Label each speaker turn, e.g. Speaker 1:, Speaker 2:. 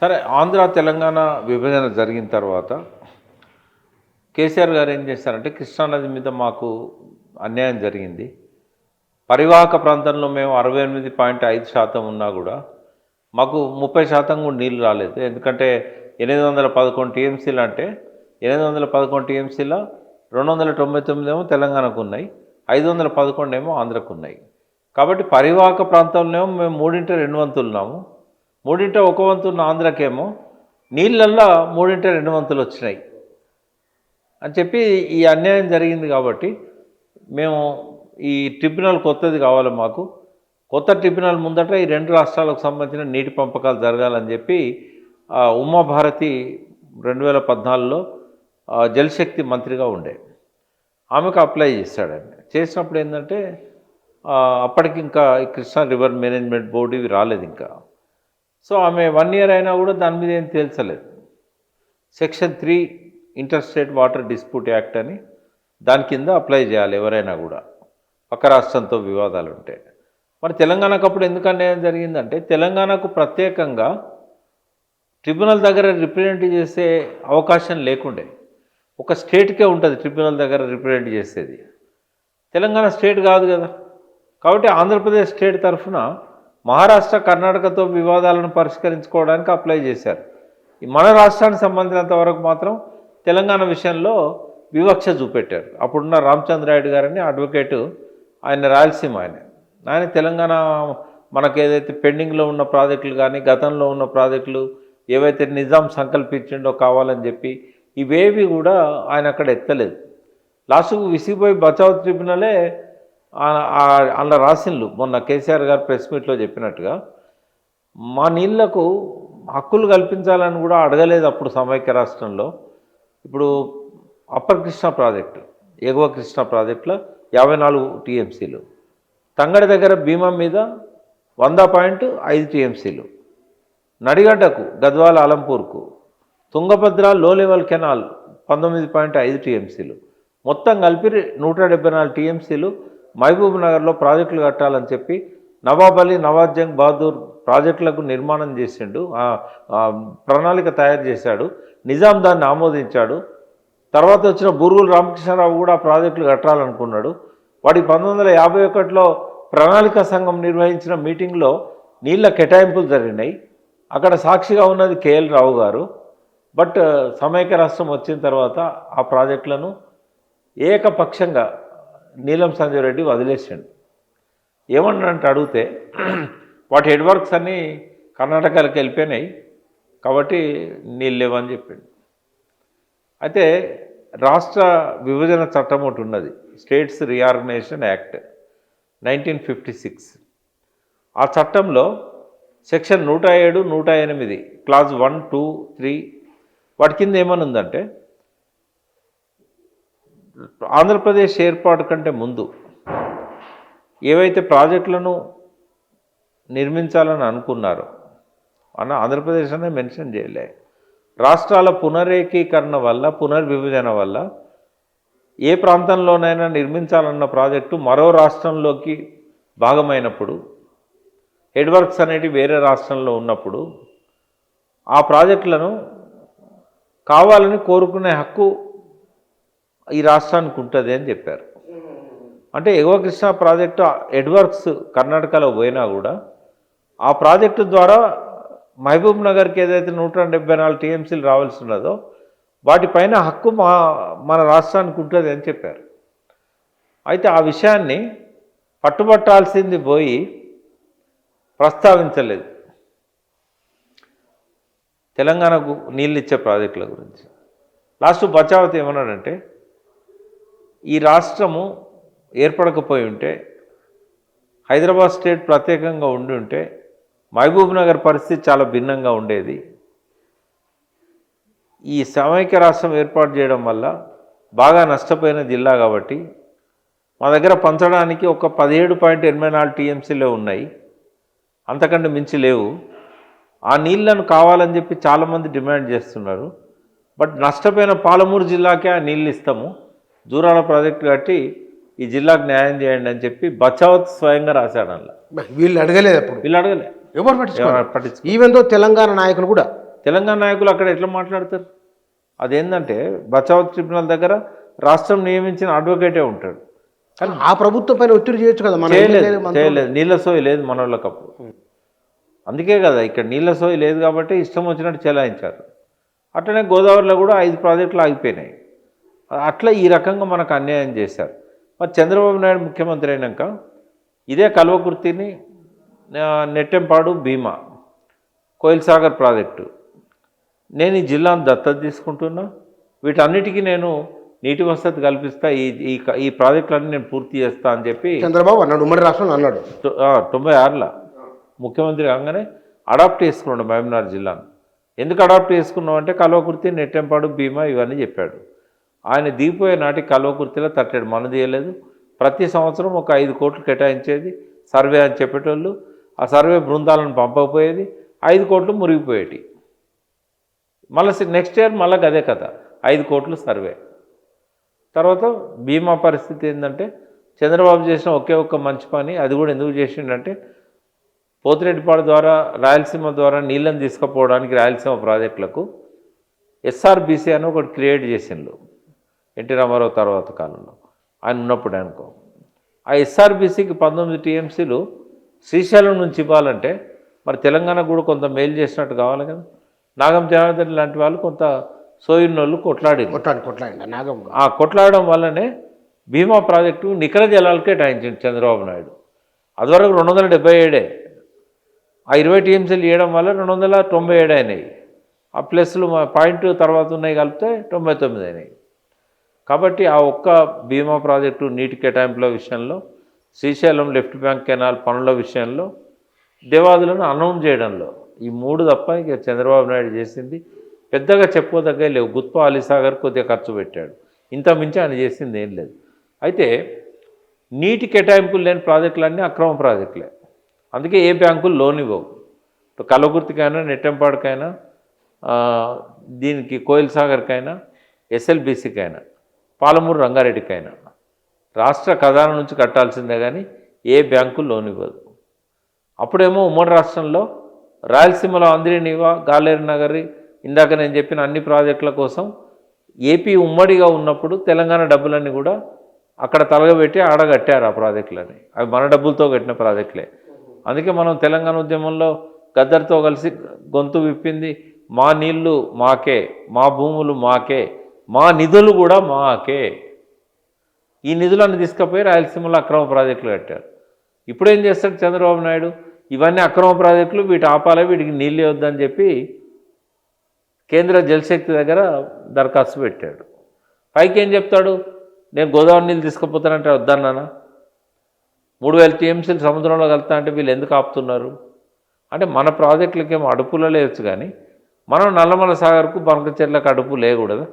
Speaker 1: సరే ఆంధ్ర తెలంగాణ విభజన జరిగిన తర్వాత కేసీఆర్ గారు ఏం చేశారంటే కృష్ణానది మీద మాకు అన్యాయం జరిగింది. పరివాహక ప్రాంతంలో మేము 68.5% ఉన్నా కూడా మాకు 30% కూడా నీళ్ళు రాలేదు. ఎందుకంటే 811 టీఎంసీలు అంటే 811 టీఎంసీల 299 ఏమో తెలంగాణకు ఉన్నాయి, 511 ఏమో ఆంధ్రకు ఉన్నాయి. కాబట్టి పరివాహక ప్రాంతంలో మేము 3/2 వంతులున్నాము. 3/1 వంతు ఉన్న ఆంధ్రకేమో నీళ్ళల్లో 3/2 వంతులు వచ్చినాయి అని చెప్పి ఈ అన్యాయం జరిగింది. కాబట్టి మేము ఈ ట్రిబ్యునల్ కొత్తది కావాలి, మాకు కొత్త ట్రిబ్యునల్ ముందట ఈ రెండు రాష్ట్రాలకు సంబంధించిన నీటి పంపకాలు జరగాలని చెప్పి ఉమాభారతి 2014లో జలశక్తి మంత్రిగా ఉండే ఆమెకు అప్లై చేశాడండి. చేసినప్పుడు ఏంటంటే అప్పటికి ఇంకా కృష్ణా రివర్ మేనేజ్మెంట్ బోర్డు ఇవి రాలేదు ఇంకా. సో ఆమె 1 ఇయర్ అయినా కూడా దాని మీద ఏం తేల్చలేదు. Section 3 interstate water dispute act అని దాని కింద అప్లై చేయాలి ఎవరైనా కూడా పక్క రాష్ట్రంతో వివాదాలు ఉంటే. మరి తెలంగాణకు అప్పుడు ఎందుకు అన్యాయం జరిగిందంటే తెలంగాణకు ప్రత్యేకంగా ట్రిబ్యునల్ దగ్గర రిప్రజెంట్ చేసే అవకాశం లేకుండే. ఒక స్టేట్కే ఉంటుంది ట్రిబ్యునల్ దగ్గర రిప్రజెంట్ చేసేది, తెలంగాణ స్టేట్ కాదు కదా. కాబట్టి ఆంధ్రప్రదేశ్ స్టేట్ తరఫున మహారాష్ట్ర కర్ణాటకతో వివాదాలను పరిష్కరించుకోవడానికి అప్లై చేశారు. మన రాష్ట్రానికి సంబంధించినంత వరకు మాత్రం తెలంగాణ విషయంలో వివక్ష చూపెట్టారు. అప్పుడున్న రామచంద్రాయుడు గారని అడ్వకేటు, ఆయన రాయలసీమ ఆయన తెలంగాణ మనకు ఏదైతే పెండింగ్లో ఉన్న ప్రాజెక్టులు కానీ గతంలో ఉన్న ప్రాజెక్టులు ఏవైతే నిజాం సంకల్పించిండో కావాలని చెప్పి ఇవేవి కూడా ఆయన అక్కడ ఎత్తలేదు. లాస్ట్కు విసిగిపోయి బచావ్ ట్రిబ్యునలే అలా రాసిండ్లు. మొన్న కేసీఆర్ గారు ప్రెస్ మీట్లో చెప్పినట్టుగా మా నీళ్లకు హక్కులు కల్పించాలని కూడా అడగలేదు అప్పుడు సమైక్య రాష్ట్రంలో. ఇప్పుడు అప్పర్ కృష్ణా ప్రాజెక్టు, ఎగువ కృష్ణా ప్రాజెక్టులో 54 టీఎంసీలు, తంగడి దగ్గర భీమా మీద 100.5 టీఎంసీలు, నడిగడ్డకు గద్వాల అలంపూర్కు, తుంగభద్ర లో లెవెల్ కెనాల్ 19.5 టీఎంసీలు, మొత్తం కలిపి 174 టీఎంసీలు మహబూబ్ నగర్లో ప్రాజెక్టులు కట్టాలని చెప్పి నవాబ్ అలీ, నవాజ్ జంగ్ బహదూర్ ప్రాజెక్టులకు నిర్మాణం చేసిండు, ప్రణాళిక తయారు చేశాడు. నిజాం దాన్ని ఆమోదించాడు. తర్వాత వచ్చిన బూరుగుల రామకృష్ణారావు కూడా ఆ ప్రాజెక్టులు కట్టాలనుకున్నాడు. వాడి 1951లో ప్రణాళిక సంఘం నిర్వహించిన మీటింగ్లో నీళ్ళ కేటాయింపులు జరిగినాయి. అక్కడ సాక్షిగా ఉన్నది కేఎల్ రావు గారు. బట్ సమైక్య రాష్ట్రం వచ్చిన తర్వాత ఆ ప్రాజెక్టులను ఏకపక్షంగా నీలం సంజయ్ రెడ్డి వదిలేసాడు. ఏమన్నంటే అడిగితే వాటి హెడ్ వర్క్స్ అన్నీ కర్ణాటకకి వెళ్ళిపోయినాయి కాబట్టి నీళ్ళు లేవని చెప్పిండు. అయితే రాష్ట్ర విభజన చట్టం ఒకటి ఉన్నది, స్టేట్స్ రీఆర్గనైజేషన్ యాక్ట్ 1956. ఆ చట్టంలో సెక్షన్ 107, 108 క్లాజ్ 1, 2, 3 వాటి కింద ఏమని ఉందంటే ఆంధ్రప్రదేశ్ ఏర్పాటు కంటే ముందు ఏవైతే ప్రాజెక్టులను నిర్మించాలని అనుకున్నారో ఆంధ్రప్రదేశ్ అనే మెన్షన్ చేయలే, రాష్ట్రాల పునరేకీకరణ వల్ల పునర్విభజన వల్ల ఏ ప్రాంతంలోనైనా నిర్మించాలన్న ప్రాజెక్టు మరో రాష్ట్రంలోకి భాగమైనప్పుడు హెడ్ వర్క్స్ అనేటివి వేరే రాష్ట్రంలో ఉన్నప్పుడు ఆ ప్రాజెక్టులను కావాలని కోరుకునే హక్కు ఈ రాష్ట్రానికి ఉంటుంది అని చెప్పారు. అంటే ఎగువ కృష్ణా ప్రాజెక్టు హెడ్ వర్క్స్ కర్ణాటకలో పోయినా కూడా ఆ ప్రాజెక్టు ద్వారా మహబూబ్ నగర్కి ఏదైతే 174 టీఎంసీలు రావాల్సి ఉన్నదో వాటిపైన హక్కు మన రాష్ట్రానికి ఉంటుంది అని చెప్పారు. అయితే ఆ విషయాన్ని పట్టుబట్టాల్సింది పోయి ప్రస్తావించలేదు తెలంగాణకు నీళ్ళు ఇచ్చే ప్రాజెక్టుల గురించి. లాస్ట్ బచావత్ ఏమన్నాడంటే ఈ రాష్ట్రము ఏర్పడకపోయి ఉంటే, హైదరాబాద్ స్టేట్ ప్రత్యేకంగా ఉండి ఉంటే మహబూబ్ నగర్ పరిస్థితి చాలా భిన్నంగా ఉండేది. ఈ సమైక్య రాష్ట్రం ఏర్పాటు చేయడం వల్ల బాగా నష్టపోయిన జిల్లా కాబట్టి మా దగ్గర పంచడానికి ఒక 17.84 టీఎంసీలే ఉన్నాయి, అంతకంటే మించి లేవు. ఆ నీళ్లను కావాలని చెప్పి చాలామంది డిమాండ్ చేస్తున్నారు. బట్ నష్టపోయిన పాలమూరు జిల్లాకే ఆ నీళ్ళు ఇస్తాము, జూరాల ప్రాజెక్టు కట్టి ఈ జిల్లాకు న్యాయం చేయండి అని చెప్పి బచావత్ స్వయంగా రాశాడు. అలా
Speaker 2: వీళ్ళు అడగలేదు, అప్పుడు
Speaker 1: వీళ్ళు అడగలే,
Speaker 2: ఎవరు పట్టించుకోవాలి. ఈవెన్ దో తెలంగాణ నాయకులు కూడా
Speaker 1: తెలంగాణ నాయకులు అక్కడ ఎట్లా మాట్లాడతారు? అదేంటంటే బచావ్ ట్రిబ్యునల్ దగ్గర రాష్ట్రం నియమించిన అడ్వకేటే ఉంటాడు.
Speaker 2: కానీ ఆ ప్రభుత్వం పైన ఒత్తిడి చేయొచ్చు కదా, మన
Speaker 1: చేయలేదు. నీళ్ళ సోయి లేదు మన వాళ్ళకప్పుడు. అందుకే కదా ఇక్కడ నీళ్ళ సోయి లేదు కాబట్టి ఇష్టం వచ్చినట్టు చెలాయించారు. అట్లనే గోదావరిలో కూడా 5 ప్రాజెక్టులు ఆగిపోయినాయి. అట్లా ఈ రకంగా మనకు అన్యాయం చేశారు. మరి చంద్రబాబు నాయుడు ముఖ్యమంత్రి అయినాక ఇదే కల్వకుర్తిని, నెట్టెంపాడు, భీమా, కోయిల్ సాగర్ ప్రాజెక్టు నేను ఈ జిల్లాను దత్తత తీసుకుంటున్నా, వీటన్నిటికీ నేను నీటి వసతి కల్పిస్తా, ఈ ప్రాజెక్టులన్నీ నేను పూర్తి చేస్తా అని చెప్పి
Speaker 2: చంద్రబాబు అన్నాడు, ఉమ్మడి రాష్ట్రంలో అన్నాడు.
Speaker 1: 96లో ముఖ్యమంత్రి కాగానే అడాప్ట్ చేసుకున్నాడు మహబూబ్నగర్ జిల్లాను. ఎందుకు అడాప్ట్ చేసుకున్నాం అంటే కల్వకుర్తి, నెట్టెంపాడు, భీమా ఇవన్నీ చెప్పాడు. ఆయన దిగిపోయే నాటికి కల్వకుర్తిలో తట్టాడు, మన తీయలేదు. ప్రతి సంవత్సరం ఒక 5 కోట్లు కేటాయించేది సర్వే అని చెప్పేటోళ్ళు. ఆ సర్వే బృందాలను పంపకపోయేది, 5 కోట్లు మురిగిపోయేటి. మళ్ళీ నెక్స్ట్ ఇయర్ మళ్ళీ అదే కథ, 5 కోట్లు సర్వే. తర్వాత భీమా పరిస్థితి ఏంటంటే చంద్రబాబు చేసిన ఒకే ఒక్క మంచి పని, అది కూడా ఎందుకు చేసిండంటే పోతిరెడ్డిపాడు ద్వారా రాయలసీమ ద్వారా నీళ్ళని తీసుకుపోవడానికి రాయలసీమ ప్రాజెక్టులకు ఎస్ఆర్బీసీ అని ఒకటి క్రియేట్ చేసిండు ఎన్టీ రామారావు తర్వాత కాలంలో ఆయన ఉన్నప్పుడు అనుకో. ఆ ఎస్ఆర్బీసీకి 19 టీఎంసీలు శ్రీశైలం నుంచి ఇవ్వాలంటే మరి తెలంగాణకు కూడా కొంత మేలు చేసినట్టు కావాలి కదా. నాగం జనార్దన్ లాంటి వాళ్ళు కొంత సోయిన్నోళ్ళు కొట్లాడడం వల్లనే భీమా ప్రాజెక్టు నికర జలాలకే కేటాయించింది చంద్రబాబు నాయుడు. అదివరకు 277, ఆ 20 టీఎంసీలు ఇవ్వడం వల్ల 297 అయినాయి. ఆ ప్లస్లు పాయింట్ తర్వాత ఉన్నాయి కలిపితే 99 అయినాయి. కాబట్టి ఆ ఒక్క భీమా ప్రాజెక్టు నీటి కేటాయింపుల విషయంలో, శ్రీశైలం లెఫ్ట్ బ్యాంక్ కెనాల్ పనుల విషయంలో, దేవాదులను అనౌన్స్ చేయడంలో, ఈ 3 తప్ప ఇక చంద్రబాబు నాయుడు చేసింది పెద్దగా చెప్పుకోదగ్గ లేవు. గుత్ప అలీసాగర్ కొద్దిగా ఖర్చు పెట్టాడు, ఇంత మించి ఆయన చేసింది ఏం లేదు. అయితే నీటి కేటాయింపులు లేని ప్రాజెక్టులన్నీ అక్రమ ప్రాజెక్టులే. అందుకే ఏ బ్యాంకులు లోన్ ఇవ్వవు. కల్వకుర్తికైనా, నెట్టెంపాడుకైనా, దీనికి కోయిల్ సాగర్కైనా, ఎస్ఎల్బీసీకైనా, పాలమూరు రంగారెడ్డికైనా రాష్ట్ర ఖజానా నుంచి కట్టాల్సిందే కానీ ఏ బ్యాంకు లోన్ ఇవ్వదు. అప్పుడేమో ఉమ్మడి రాష్ట్రంలో రాయలసీమలో అంద్రినీవా, గాలేరు నగరి, ఇందాక నేను చెప్పిన అన్ని ప్రాజెక్టుల కోసం ఏపీ ఉమ్మడిగా ఉన్నప్పుడు తెలంగాణ డబ్బులన్నీ కూడా అక్కడ తలగబెట్టి ఆడగట్టారు ఆ ప్రాజెక్టులని. అవి మన డబ్బులతో కట్టిన ప్రాజెక్టులే. అందుకే మనం తెలంగాణ ఉద్యమంలో గద్దర్తో కలిసి గొంతు విప్పింది, మా నీళ్లు మాకే, మా భూములు మాకే, మా నిధులు కూడా మాకే. ఈ నిధులను తీసుకుపోయి రాయలసీమలో అక్రమ ప్రాజెక్టులు కట్టారు. ఇప్పుడేం చేస్తాడు చంద్రబాబు నాయుడు? ఇవన్నీ అక్రమ ప్రాజెక్టులు, వీటి ఆపాలి, వీటికి నీళ్ళు ఇవ్వద్దని చెప్పి కేంద్ర జలశక్తి దగ్గర దరఖాస్తు పెట్టాడు. పైకి ఏం చెప్తాడు, నేను గోదావరి నీళ్ళు తీసుకుపోతానంటే వద్దన్నానా, 3000 టీఎంసీలు సముద్రంలో కలుతా అంటే వీళ్ళు ఎందుకు ఆపుతున్నారు అంటే మన ప్రాజెక్టులకేమో అడుపులో లేవచ్చు కానీ మనం నల్లమల సాగర్కు బనకచెర్లకు అడుపు లేకూడదు.